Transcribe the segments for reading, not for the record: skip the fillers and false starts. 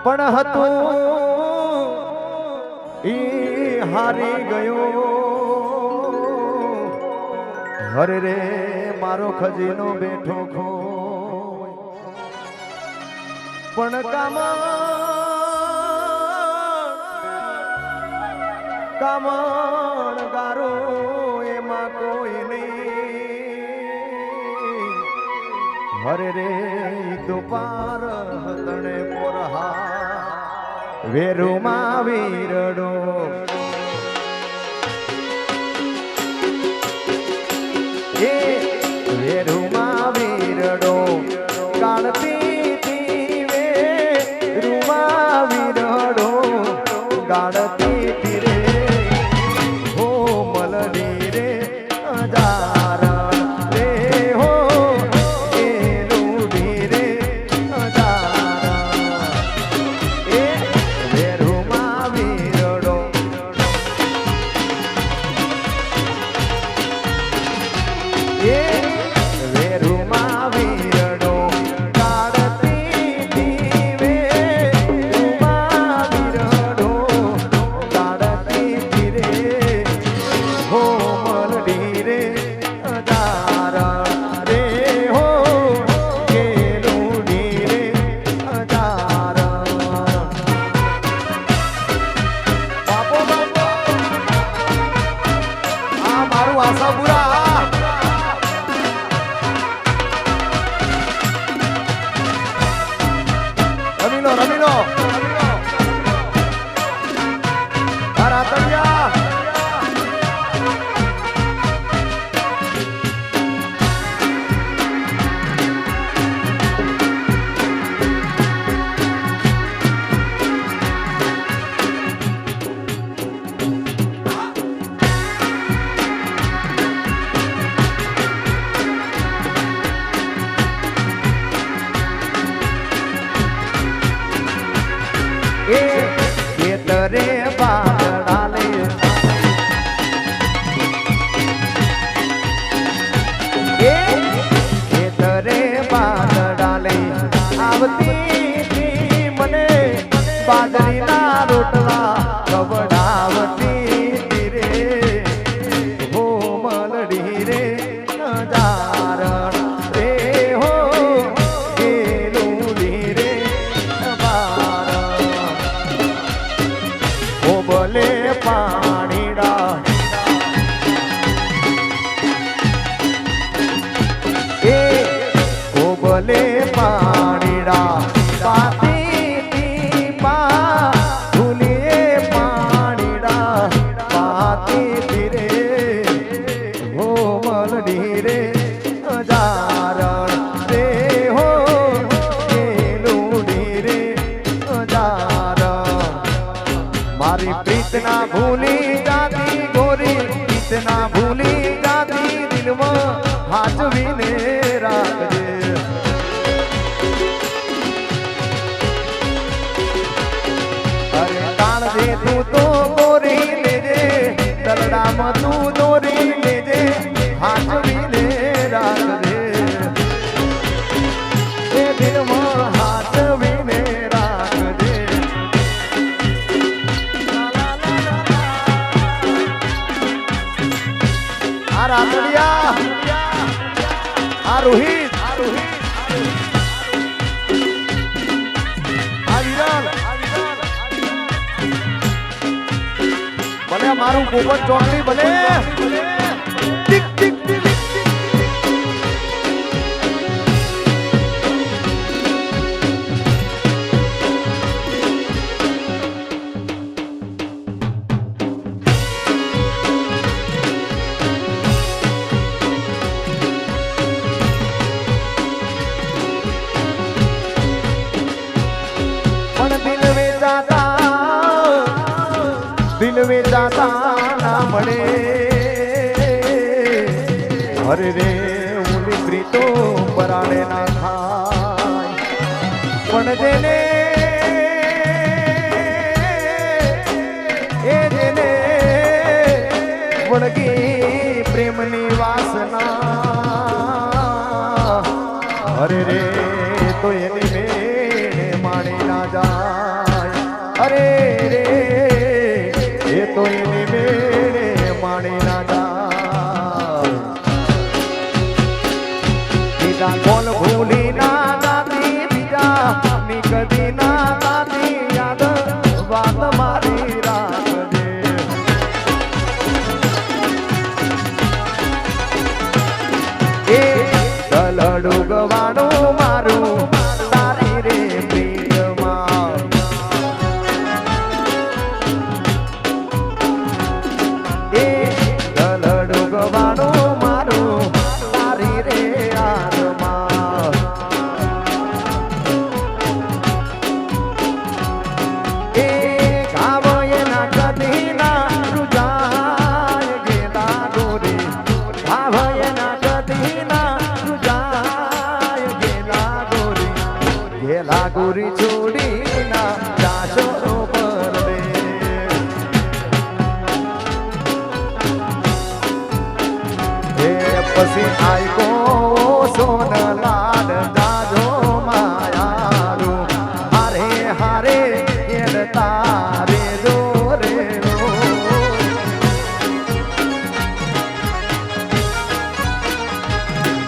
પણ હતું ઈ હારી ગયો હરે રે મારો ખજીનો બેઠો ખો પણ કામણ ગારો એમાં કોઈ નહીં હરે રે દુપાર તણે પોરહા વેરુમાં વીરડો એ વેરુમાં વીરડો ગાળતી વેરુમાં વીરડો ગાળતી તીરે હો મલડી રે અજારા રે હો એ રૂડી રે અજારા એ વેરુમાં વીરડો એ વેરુમાં વીરડો ગાળતી દીવે રૂમાં વીરડો ગાળતી તીરે હો મલડી રે અજારા રે હો કે રૂડી રે અજારા બાપો બાપો આ મારું આશાપુરા રમી લો તારા તળિયા એ ખેતરે બાદડાલે એ ખેતરે બાદડાલે આવતી મને બાજરીના રોટલા કવડાવતી તીરે હો મલડી રે નજારણ રે હો એ રૂડી રે બોલે પાણીડા એ ઓ બોલે પાણીડા પાતી પા ભૂલીએ પાણીડા પાતી તીરે હો મલડી રે અજારણ રે હો એ લૂડી રે અજારણ મારી પ્રીતના ભૂલી જાતી ગોરી પ્રીતના ભૂલી જાતી દિલમાં હાજવીને રાખજે અરે કાળજે તું તો ગોરી લેજે દલડામાં તું દોરી લેજે હાજવીને રાખજે એ દિલમાં હાજવીને રાખજે આ રાતડિયા આ રોહિત આ વિરાલ ભલે મારું ગોપન ચોકડી ભલે ટીક ટીક ટીક દિલ વેચાતા ના મળે હરે રે ઉલી પ્રીતો પરાણે ના થાય પણ જેને એ જેને વળગી પ્રેમની વાસના હરે રે તો એની મેળે માણી ના જાય અરે રે એ તો એની મેળે માણી ના જાય બીજા કોલ ભૂલી ના જાતી બીજા ની કદી ના જાતી યાદ વાત મારી રાખજે એ દલડું ગવાણું મારું તારી રે પ્રિયમાં એ દલડું ગવાણું મારું તારી રે આત્મા એ ગાવ એના કદી ના રૂજાય ગેલા ગોરી ગાવ એના કદી ના રૂજાય ગેલા ગોરી છોડી ના જાશો પર દે એ પછી આઈકો સોન લાડ જાજો માયારું હારે હારે એડ તારે દોરે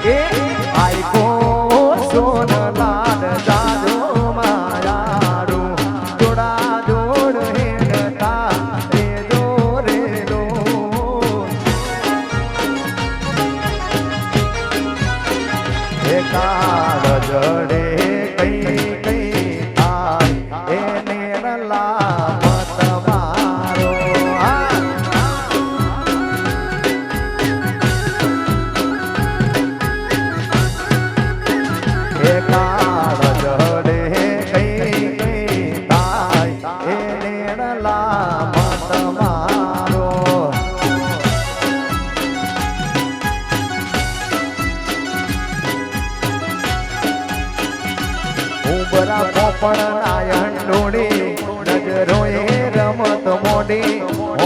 એ આઈકો સોન લાડ જાજો માયારું જોડા જોડ હેડ તારે દોરે દો કાળ જડે કઈ કઈ થાય એને લામત મારો એ કાળ જડે કઈ કઈ થાય એને લામત મારો ઉબરા પોપણ નાયણ ડોડી નજરો એ રમત મોડી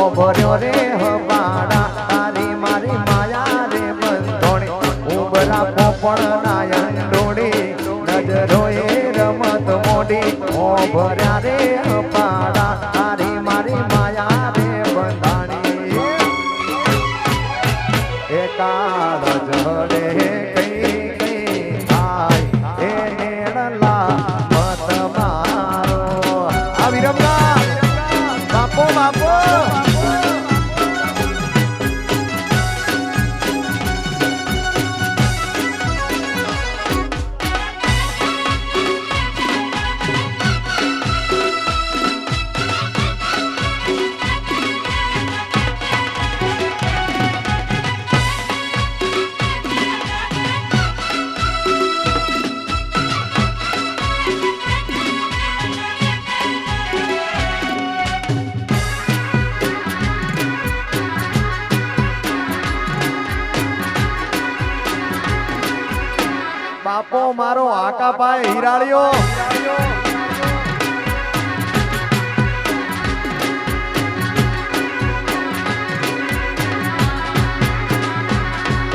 ઓભર્યો રે હબાડા તારી મારી માયા રે બંધોણી ઉબરા પોપણ નાયણ ડોડી નજરો એ રમત મોડી ઓભર્યા રે હબાડા તારી મારી માયા રે બંધાણી એ કાળ જડે કઈ કઈ થાય એ નેડલા મત મારો આ વિરમના બાપો બાપો બાપો મારો આકા પાય હિરાળ્યો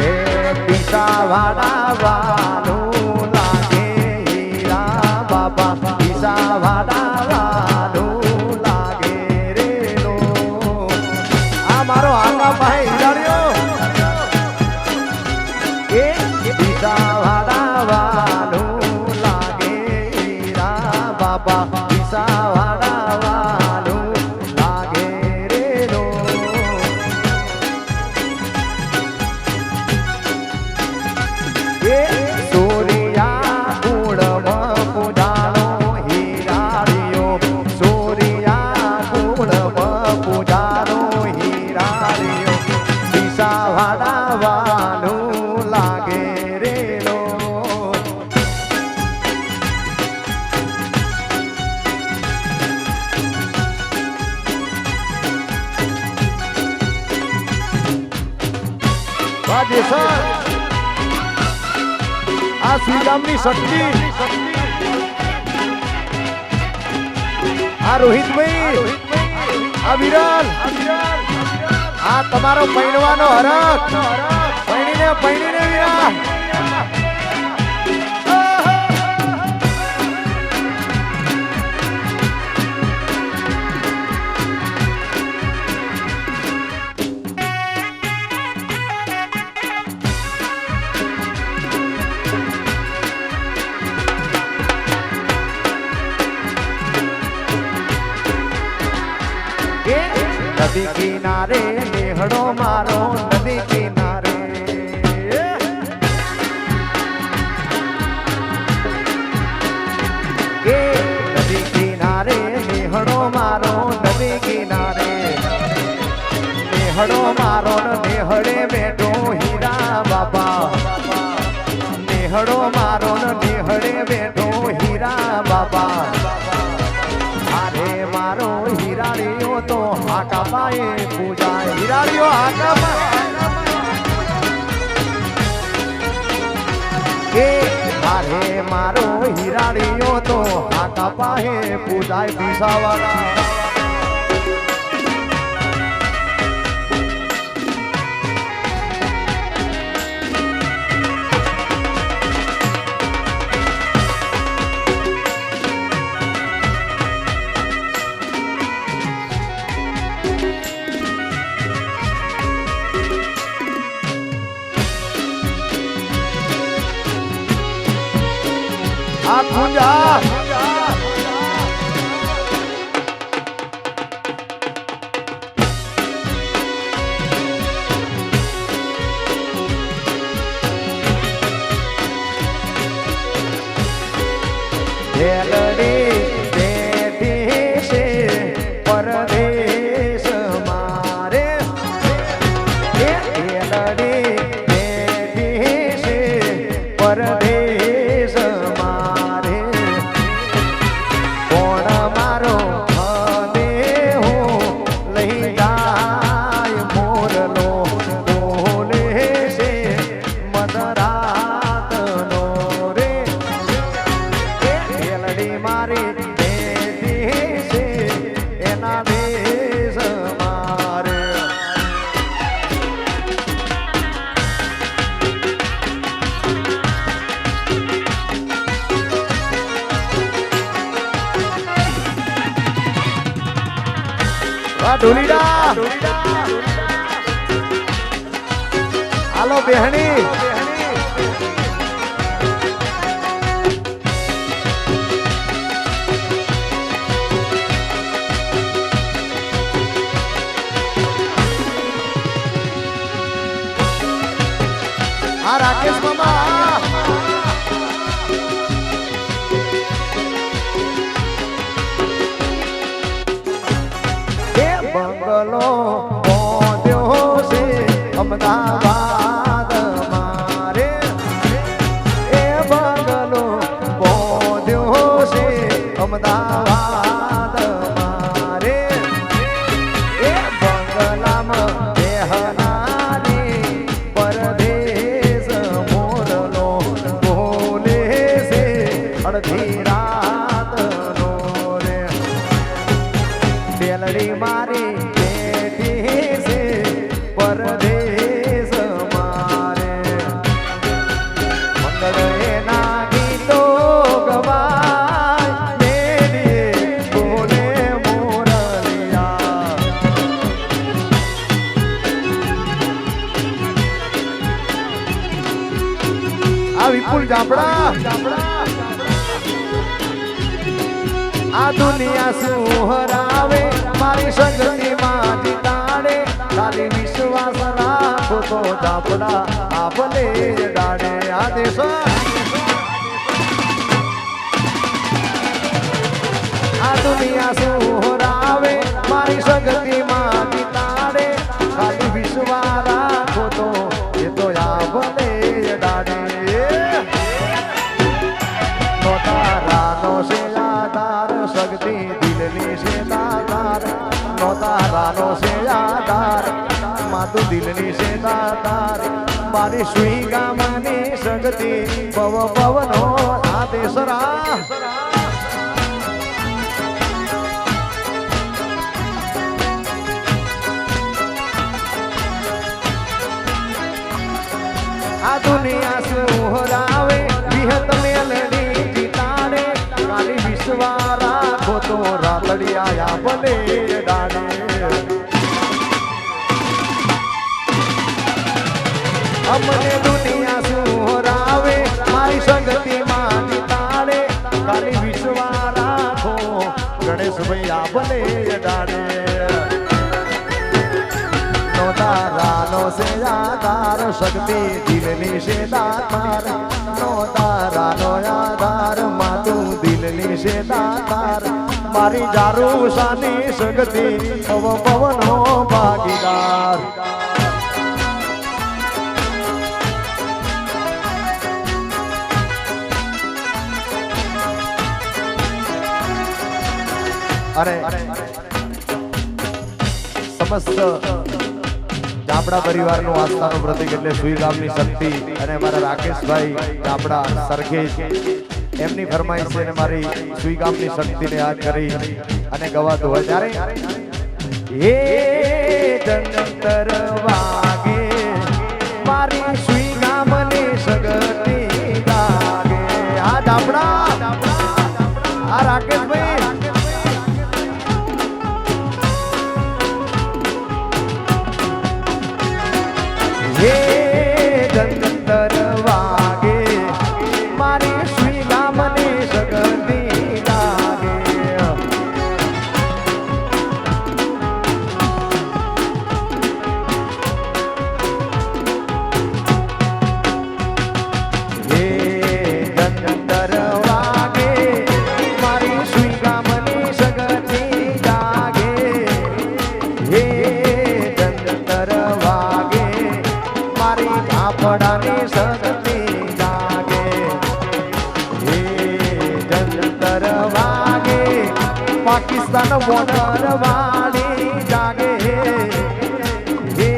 એ પિતા વાડાવાનું લાગે હીરા બાપા પિતા વાડાવાનું લાગે રે લો આ મારો આકા પાય હિરાળ્યો એ પિતા વાડાવાનું લાગે હીરા બાપા પિતા વાડાવાનું લાગે રે લો એ સૂર્યા કુળમાં પૂજાનો હીરાળિયો સૂર્યા કુળમાં પૂજાનો હીરાળિયો પિતા વાડાવાનું લાગે રે લો બાજી સર આ શ્રીરામની શક્તિ આ રોહિતભાઈ આ વિરલ આ તમારો પૈણવાનો હરખ પૈણીને વિરા નદી કિનારે નેહડો મારો નદી કિનારે એ નદી કિનારે નેહડો મારો નદી કિનારે નેહડો મારો નેહડે બેઠો હીરા બાબા નેહડો મારો નેહડે બેઠો હીરા બાબા અરે મારો હીરાળીઓ તો હાકા પાએ પૂજા હીરાળીઓ હાકા પાએ અરે મારો હીરાળીઓ તો હાકા પાએ પૂજાય પીસાવાળા આ પૂજા પરદેશ મારે પરદેશ મારે કોણ મારો હને હું લઈ જાય મોરલો બોલે છે મધરાતનો રે મેલડી મારી છે એના દેશ મારે ઢોલીડા હાલો બેહણી આ રાકેશ મામા બંગલો બોધ્યો છે અમદાવાદ મારે એ બંગલો બોધ્યો છે અમદાવાદ મારે એ બંગલામાં બેહનારી પરદેશ મોરલો બોલે છે અડધી રાતનો રે બેલડી મારી બેઠી છે પરદેશ મારે મંગળ એના ગીતો ગવાય મેલીએ બોલે મોરલિયા આ વિપુલ જાપડા આ દુનિયા શું હરાવે મારી સંગતિ માં જીતાડે ખાલી વિશ્વાસ રાખો તો જાપડા આપલે ડાડે આ દેશ આ દુનિયા શું હરાવે મારી સંગતિ માં જીતાડે ખાલી વિશ્વાસ રાખો તો એ તો આપલે ડાડે નો તારાનો છે શક્તિ દિલની છે દાતાર નો તારાનો છે આધાર માતું દિલની છે દાતાર મારી સુઈ ગામની શક્તિ પવ પવનો આદેશરા આ દુનિયા શું હરાવે વિહત મેલડી જીતાડે કાલી વિશ્વા રાખો તો રાતડી આયા ભલે ડાડે અમને દુનિયા શું હરાવે મારી સંગતિ માં જીતાડે કાલી વિશ્વા રાખો ગણેશ ભૈયા ભલે ડાડે નો તારાનો છે આધાર શક્તિ દિલની છે દાતાર નો તારાનો આધાર માતું દિલની છે દાતાર મારી જારુસાની શક્તિ પવનો ભાગીદાર અરે સમસ્ત ચાપડા પરિવારનું આસ્થાનું પ્રતીક એટલે સુઈ ગામની શક્તિ અને મારા રાકેશભાઈ ચાપડા સરખેજ એમની ફરમાઈશ છે અને મારી સુઈ ગામની શક્તિને યાદ કરી અને ગવાતું હોય ત્યારે હે જંતર વાગે મારી સુઈ ગામની શક્તિ લાગે આ ચાપડા આ રાકેશભાઈ હે જંતર વાગે મારી શ્રી ગામની શક્તિ લાગે હે જંતર વાગે મારી શ્રી ગામની શક્તિ લાગે હે જંતર વાગે મારી ચાપડાની શક્તિ જાગે હે જંતર વાગે પાકિસ્તાન બોર્ડર વાળી જાગે હે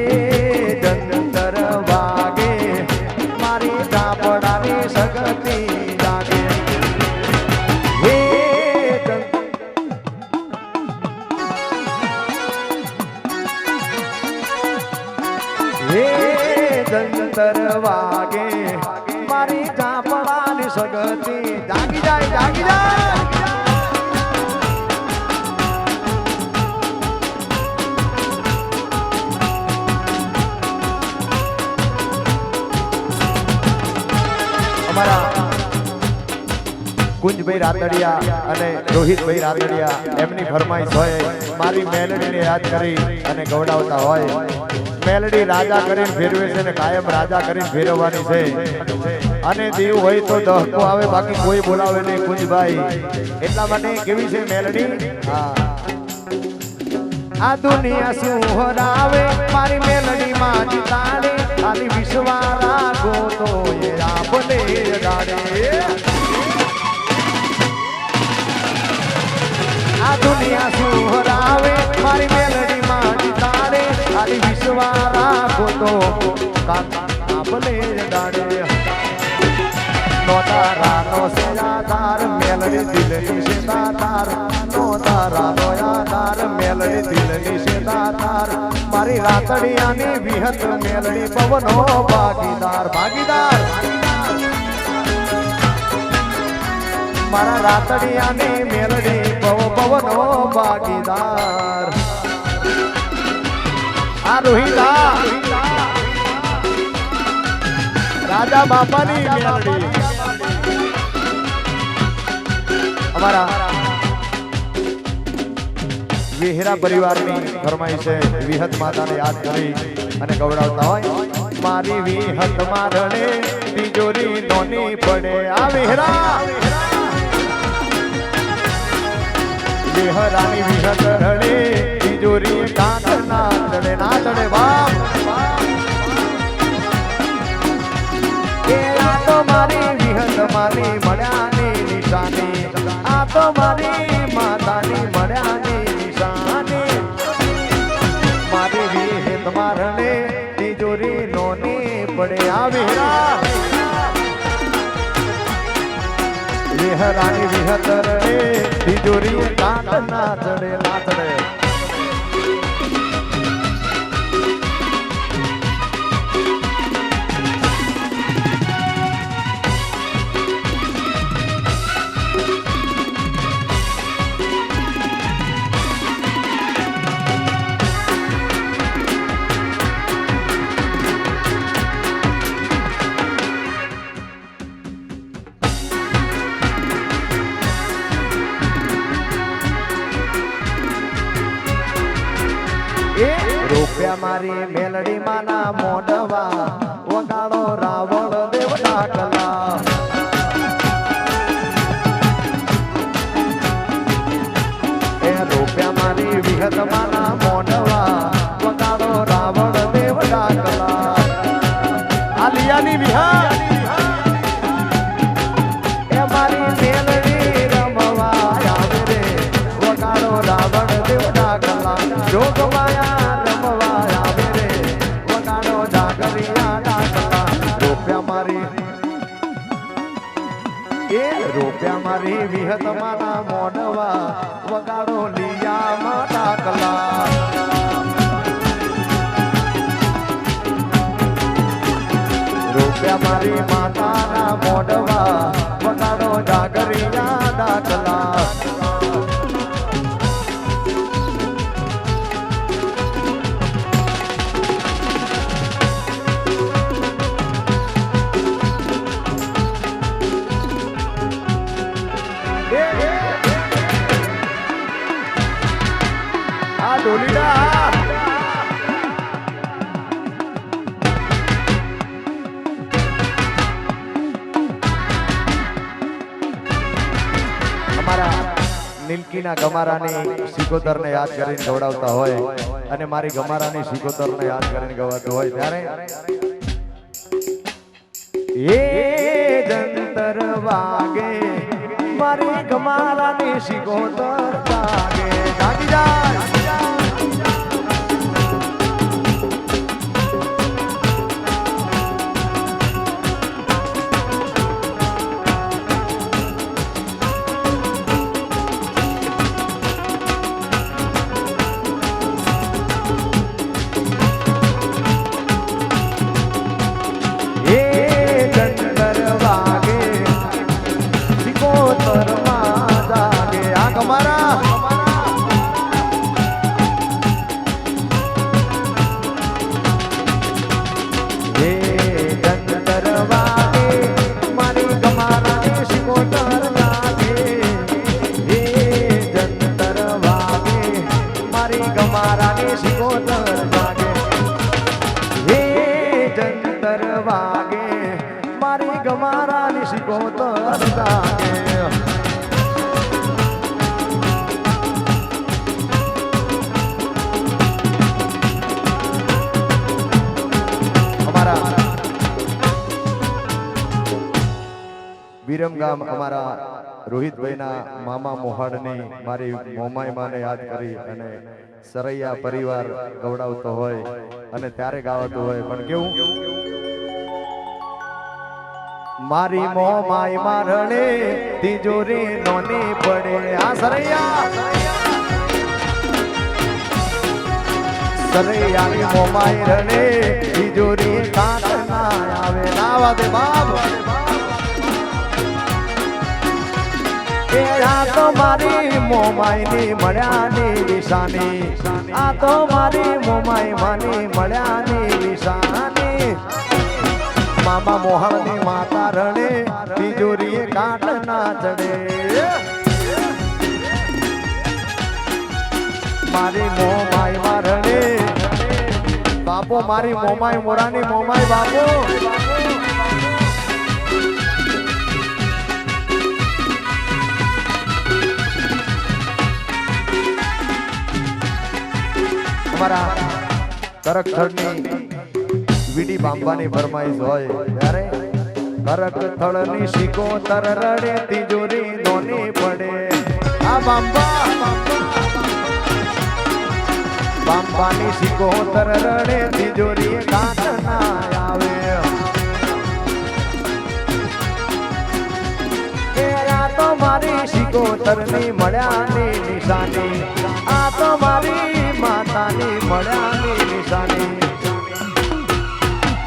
જંતર વાગે મારી ચાપડાની શક્તિ જાગે હે જંતર વાગે મારી ચાપડાની શક્તિ જાગી જાય જાગી જાય અમારા કુંજભાઈ રાતડિયા અને રોહિતભાઈ રાતડિયા એમની ફરમાઈશ હોય મારી મેલડીને યાદ કરી અને ગવડાવતા હોય મેલડી રાજા કરીને ફેરવે છે ને કાયમ રાજા કરીને ફેરવવાની છે અને દેવ હોય તો દહકો આવે બાકી કોઈ બોલાવે નહીં કુંજભાઈ એટલા માટે કેવી છે મેલડી આ દુનિયા શું હરાવે મારી મેલડી માં જીતાડે ખાલી વિશ્વા રાખો તો એ આપને ગાડે આ દુનિયા શું હરાવે મારી મેલડી માં જીતાડે ખાલી વિશ્વા રાખો તો આપને ગાડે નો તારાનો છે આધાર મેલડી દિલની છે દાતાર નો તારાનો આધાર મેલડી દિલની છે દાતાર મારી રાતડિયાની વિહત મેલડી પવનો ભાગીદાર ભાગીદાર મારા રાતડિયાની મેલડી પવનો ભાગીદાર આ રોહિતા રાજા બાપાની મેલડી અમારા વિહેરા પરિવારની ફરમાઈ છે વિહત માતાને યાદ કરી અને ગવડાવતા હોય મારી વિહત મારણે તિજોરી નોની પડે આ વિહેરા વિહરાની વિહત રડે તિજોરી કાંઠ ના ચડે ના ચડે બાપ એ આ તો મારી વિહત મારી મળ્યાની નિશાની આ તો મારી માતાની મળ્યાની નિશાની મારી વિહત મારણે તિજોરી નોની પડે આ વિહરા વિહરાની વિહત રડે તિજોરી કાંઠ ના ચડે ના ચડે રૂપિયા મારી મેલડી માના મોઢવા વગાડો રાવણ દેવ ડાકલા એ રૂપિયા મારી વિહત માના મોઢવા વગાડો રાવણ દેવ ડાકલા આલિયાની વિહા એ મારી મેલડી રમવા આવે રે વગાડો રાવણ દેવ ડાકલા જોગ માયા રમવા આવે રે વગાડો જાગરિયા ડાકલા રૂપિયા મારી વિહત માના મોઢવા વગાડો લીયા ડાકલા રૂપિયા મારી માતાના મોઢવા વગાડો જાગરિયા ડાકલા આ ડોલીડા નીલકીના ગમારાની સિકોતરને યાદ કરીને ગવડાવતા હોય અને મારી ગમારાની સિકોતરને યાદ કરીને ગવાતું હોય ત્યારે એ જંતર વાગે મારી ગમારાની સિકોતર જાગે જાગી જાય ગમારાની સિકોતર જાગે અમારા વિરમગામ અમારા રોહિતભાઈના મામા મોહાડની મારી મોમાઈ માને યાદ કરી અને સરૈયા પરિવાર ગવડાવતો હોય અને ત્યારે ગાવાતું હોય પણ કેવું મારી મોમાઈ મારણે તિજોરી નોની પડે આ સરૈયાની મોમાઈ રણે તિજોરી કાટ ના આવે નાવા દે બાપ એ આ તો મારી મોમાઈની મળ્યાની નિશાની આ તો મારી મોમાઈ માની મળ્યાની નિશાની મામા મોહણની માતા રણે તિજોરીએ કાટ ના ચડે મારી મોમાઈ મારણે બાપો મારી મોમાઈ મોરાની મોમાઈ બાપો અમારા કરકથળની વીડી બાંબાની ફરમાઈશ હોય ત્યારે કરકથળની સિકોતર રડે તિજોરી નોની પડે આ બાંબાની સિકોતર રડે તિજોરી કાટ ના આવે એ આ તો મારી સિકોતરની મળ્યાની નિશાની આ તો મારી માતાની મળ્યાની નિશાની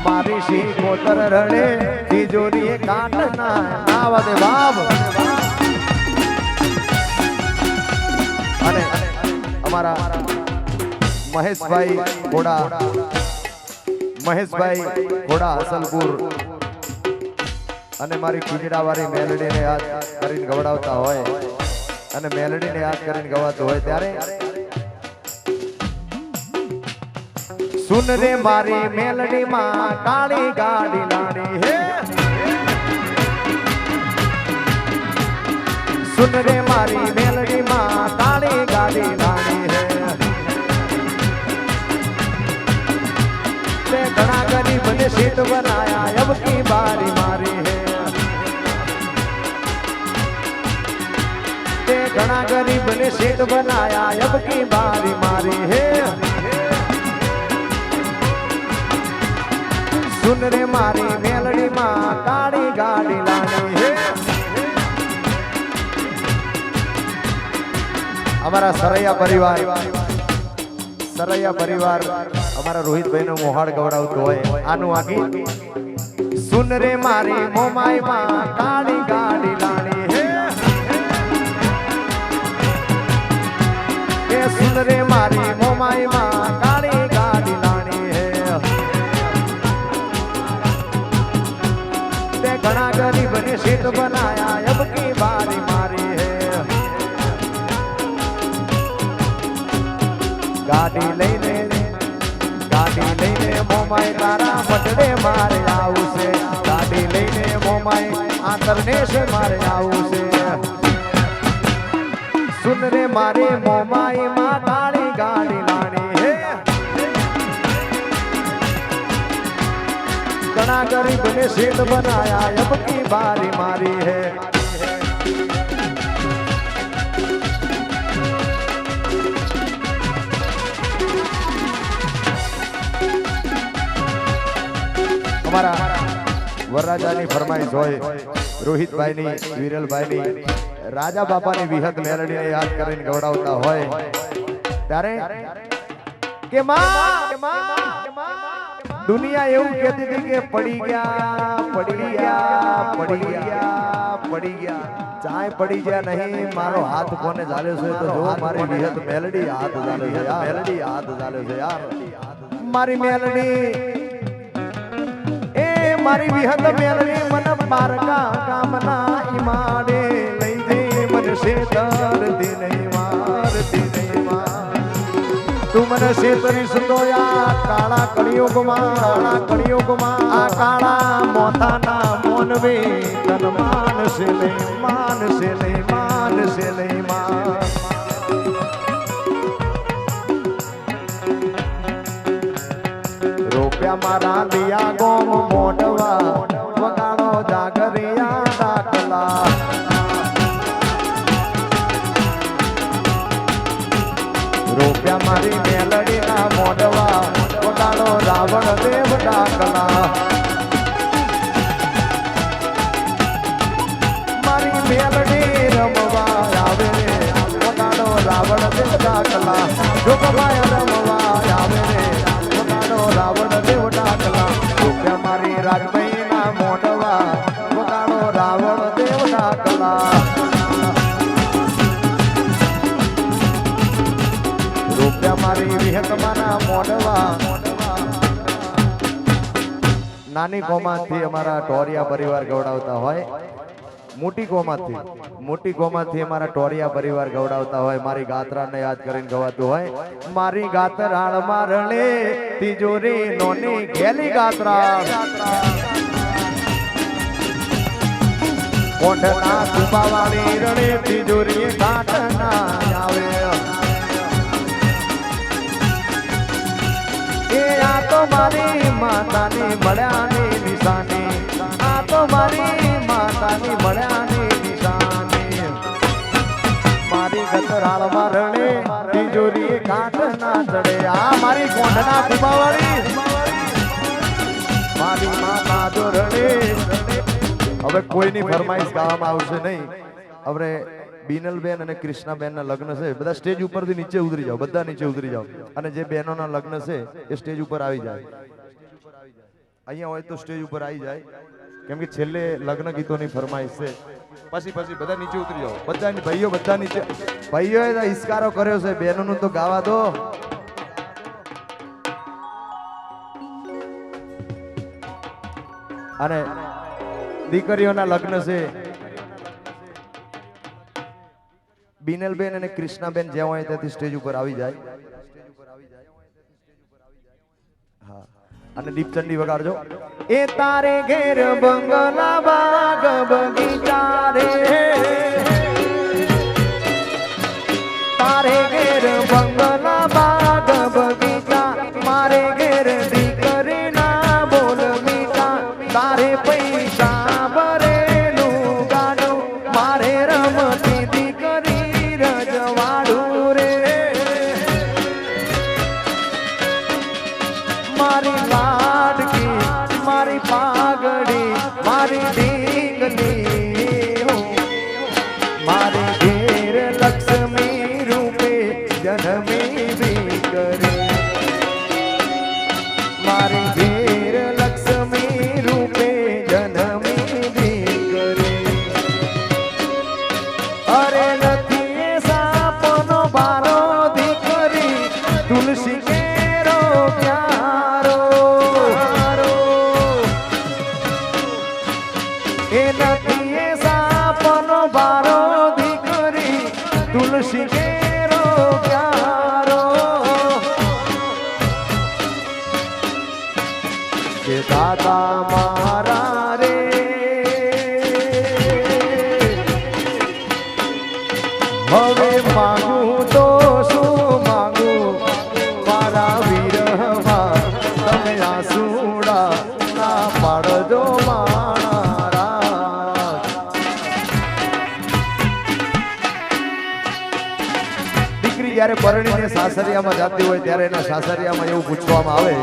મારી સિકોતર રડે તિજોરી કાટ ના આવે દે બાપ અને અમારા મહેશભાઈ ઘોડા અસલપુર અને મારી ખીજડાવાળી મેલડીને યાદ કરીને ગવડાવતા હોય અને મેલડીને યાદ કરીને ગવાતું હોય ત્યારે સુન રે મારી મેલડી માં કાળી ગાડી લાડી હે સુન રે મારી મેલડી માં કાળી ગાડી લાડી હે તે ઘણા ગરીબ ને સીટ બનાયા અબ કી બારી મારી હે તે ઘણા ગરીબ ને સીટ બનાયા અબ કી બારી મારી હે સુન રે મારી મેલડી માં કાળી ગાડી લાડી હે અમારા સરૈયા પરિવાર અમારા રોહિતભાઈ નું મોહાડ ગવડાવતો હોય આનું આગી સુન રે મારી મોમાઈ માં કાળી ગાડી લાડી હે એ સુન રે મારી મોમાઈ માં કાળી ગાડી લાડી હે તે ઘણા ગરીબ ને સીટ બનાયા અબ કી બારી મારી હે ગાડી લઈને મોમાઈ તારા પટડે મારે આવું છે ગાડી લઈને મોમાઈ આંતરને છે મારે આવું છે સુન રે મારે મોમાઈ માં કાળી ગાડી લાડી હે ઘણા ગરીબ ને સીટ બનાયા અબ કી બારી મારી હે અમારા વરરાજાની ફરમાઈશ હોય રોહિતભાઈની વિરલભાઈની રાજા બાપાની વિહત મેલડીને યાદ કરીને ગવડાવતા હોય ત્યારે કે દુનિયા એવું કહેતી હતી કે પડી ગયા ચાય પડી ગયા નહીં મારો હાથ કોને ચાલ્યો છે તો જો મારી વિહત મેલડી હાથ ચાલ્યો છે યાર મારી મેલડી મારી વિહત મેલડી મન પારકા કામના ઈમાડે લઈ દે મને શેતર દી નહીં મારતી નહીં માર તું મને શેતરીશ તો યા કાળા કળિયુગમાં આ કાળા મોતાના મોનવે તન માનસે નહીં માન રૂપિયા મારા દિયા ગોમ મોઢવા વગાડો જાગરિયા ડાકલા રૂપિયા મારી મેલડી ના મોઢવા વગાડો રાવણ દેવ ડાકલા મારી મેલડી રમવા આવે વગાડો રાવણ દેવ ડાકલા જોગમાય રમવા આવે રાવણ દેવ ડાકલા રૂપિયા મારી રાજભાઈ ના મોઢવા વગાડો રાવણ દેવ ડાકલા રૂપિયા મારી વિહતમાના મોઢવા નાની કોમાથી અમારા ટોરિયા પરિવાર ગવડાવતા હોય મોટી કોમાથી અમારા ટોરિયા પરિવાર ગવડાવતા હોય મારી ગાત્રાને યાદ કરીને ગવાતું હોય મારી ગાતરાળ મારણે તિજોરી નોની ઘેલી ગાત્રા કોઢના કુબાવાળી રણે તિજોરી કાટના આવે એ આ તો મારી માતાની મળ્યાની નિશાની આ તો મારી માતાની મળ્યાની નિશાની મારી ગતરાળ મારણે તિજોરી કાટ ના ચડે આ મારી કોંઢના કુબાવાળી મારી માતા જોરડે હવે કોઈની ફરમાઈશ ગાવામાં આવશે નહીં હવે બીનલબેન અને કૃષ્ણાબેન ના લગ્ન છે બધા સ્ટેજ ઉપરથી નીચે ઉતરી જાઓ બધા નીચે ઉતરી જાઓ અને જે બહેનોના લગ્ન છે એ સ્ટેજ ઉપર આવી જાય અહીંયા હોય તો સ્ટેજ ઉપર આવી જાય કેમ કે છેલ્લે લગ્ન ગીતોની ફરમાઈશ છે પછી બધા નીચે ઉતરી જાઓ બધાની ભાઈઓ બધા નીચે ભાઈઓએ ઈસ્કારો કર્યો છે બહેનોનું તો ગાવા દો અને દીકરીઓના લગ્ન છે બીનલબેન અને કૃષ્ણાબેન જ્યાં હોય ત્યાંથી સ્ટેજ ઉપર આવી જાય અને દીપચંડી વગાડજો. એ તારે ઘેર બંગલા બાગ બગીચા રે, તારે ઘેર બંગલા બાગ બગીચા, મારે ઘેર દીકરી ના બોલ મીઠા, તારે પૈસા ભરેલું ગાડું, મારે રમતી દીકરી રજવાડું રે. મારી લાડકી મારી પાઘડી મારી ઢીંગલી હો, મારી ઘેર લક્ષ્મી રૂપે જન્મી દીકરી, મારી ઘેર લક્ષ્મી રૂપે જન્મી દીકરી. અરે નથી સાપનો બારો દીકરી, તુલસી કેરો પ્યારો, એ નથી સાપનો બારો દીકરી, તુલસી કેરો પ્યારો. કે દાદા મારા રે હવે માંગું તો શું માંગું, મારા વિરહમાં તમે આંસુડા ના પાડજો મારા. દીકરી જ્યારે પરણીને સાસરિયામાં જાતી હોય ત્યારે એના સાસરિયામાં એવું પૂછવામાં આવે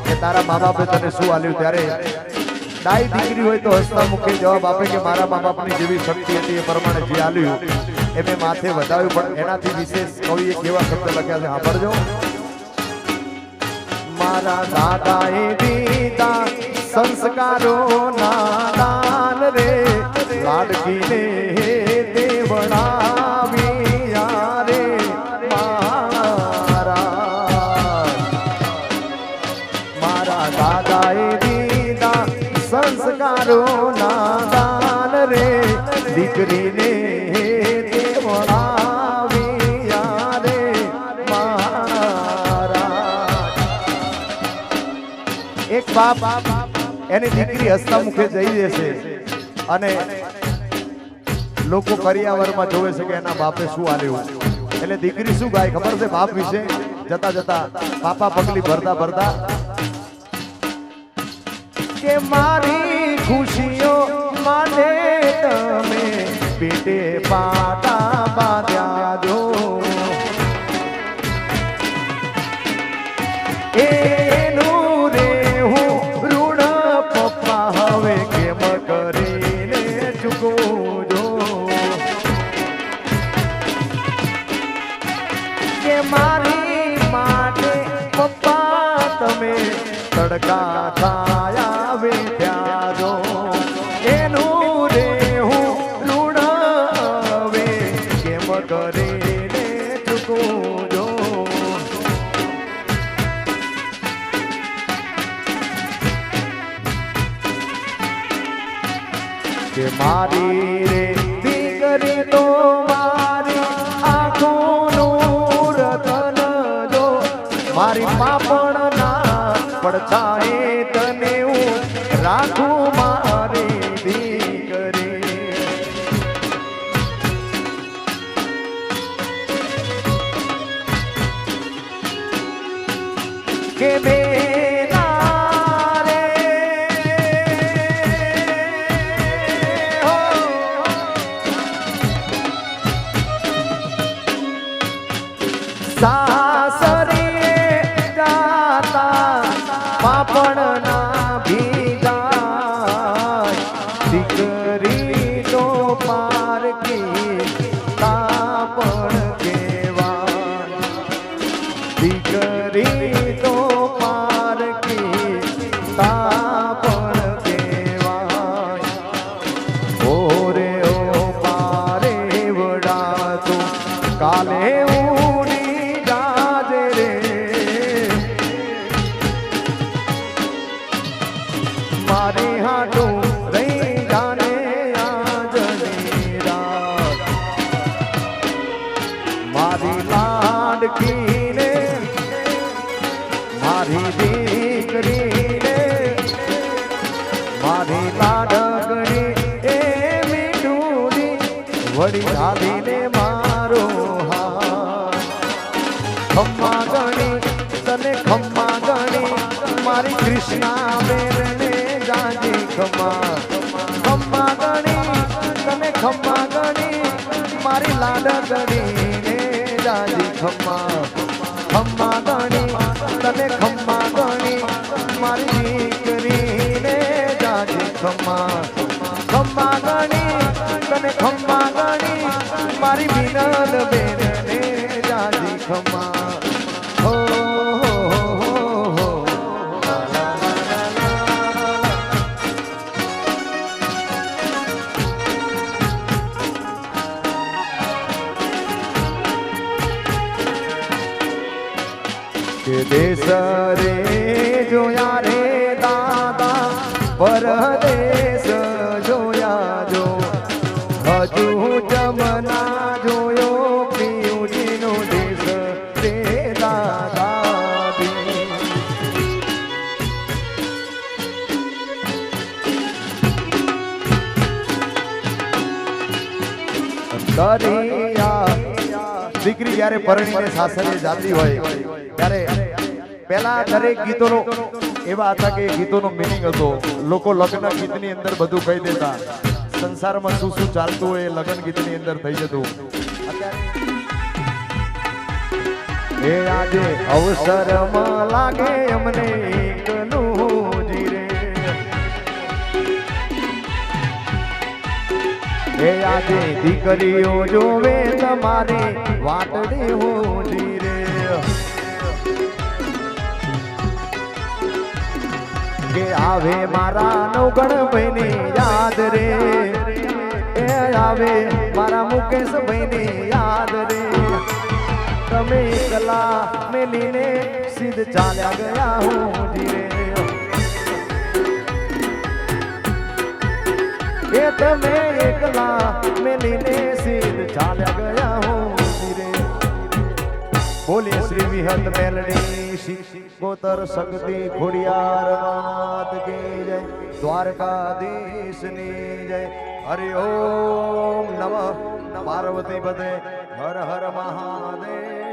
કે તારા મા બાપે તને શું આલ્યું, ત્યારે ડાઈ દીકરી હોય તો હસતા મુખે જવાબ આપે કે મારા મા બાપની જેવી શક્તિ હતી એ પ્રમાણે જે આલ્યું એ મેં માથે વધાવ્યું. પણ એનાથી વિશેષ કવિએ કેવા શબ્દ લખ્યા છે સાંભળજો. મારા દાદાએ દીધા સંસ્કારો ના દાન રે, લાડકીને દેવડાવ્યા રે મારા દાદાએ દીધા સંસ્કારો ના દાન રે, દીકરીને દેવડાવ્યા રે મારા. એક બાપ એની દીકરી હસતા મુખે જઈ જશે અને લોકો કરિયાવરમાં જોવે છે કે એના બાપે શું આલ્યું, એટલે દીકરી શું ગાય ખબર છે બાપ વિશે? જતા જતા પાપા પગલી ભરતા ભરતા કે મારી ખુશીઓ માટે તમે પેટે પાટા બાંધ્યા જો, એનું રે હું ઋણ પપ્પા હવે કેમ કરીને ચૂકવું જો. કે મારી માટે પપ્પા તમે તડકા ખાયા વેઠ્યા જો, એનું રે હું ઋણ હવે કેમ કરીને ચૂકવું જો. કે મારી રે દીકરી તો મારી આંખોનું રતન જો, મારી પાપણ ના પડછાએ તને હું રાખું મારી દીકરી. કે બેના રે હો, સાસરીએ જાતા પાપણ ના ભીગાય, દીકરી તો પારકી તાપણ કેવાય, દીકરી તો પારકી તાપણ કેવાય. ઓરે ઓ પારે વડાતો કાલે ઉડી જાજે રે, મારે હાટું રહી જાને આજની રાત. મારી લાડકીને મારી દીકરી ખમ્મા ગણી તને ખમ્મા ગણી મારી કૃષ્ણા બેનને જાજે ખમ્મા ખમ્મા ગણી તને ખમ્મા ગણી મારી લાડકડી ને જાજે ખમ્મા ખમ્મા ગણી તને ખમ્મા ગણી મારી દીકરીને જાજે ખમ્મા ખમ્મા ગણી તને ખમ્મા ગણી મારી વિનલ બેનને જાજે ખમ્મા કે દેશ રે જોયા રે દાદા પરદેશ જોયા જો હજુ જમના જોયો પિયુજીનો દેશ રે દાદા દરિયા દીકરી જ્યારે પરણીને સાસરે જાતી હોય ત્યારે પહેલા દરેક ગીતોનો એવા હતા કે ગીતોનો મિનિંગ હતો લોકો લગ્ન ગીતની અંદર બધું કહી દેતા સંસારમાં શું શું ચાલતું હોય એ લગ્ન ગીતની અંદર થઈ જતું એ આજે અવસરમાં લાગે અમને એકનું જીરે એ આજે દીકરીઓ જોવે તમારી વાટડી હું જીરે કે આવે મારા નવગણ ભાઈને યાદ રે એ આવે મારા મુકેશ ભાઈને યાદ રે તમે એકલા મેલીને સીધ ચાલ્યા ગયા હું ધીરે એ તમે એકલા મેલીને સીધ ચાલ્યા ગયા હું ધીરે બોલે શ્રી વિહત મેલડી ગોતર શક્તિ ખોડિયાર માત કી જય દ્વારકાધીશ ની જય હરિ ઓમ નમઃ પાર્વતી પદે હર હર મહાદેવ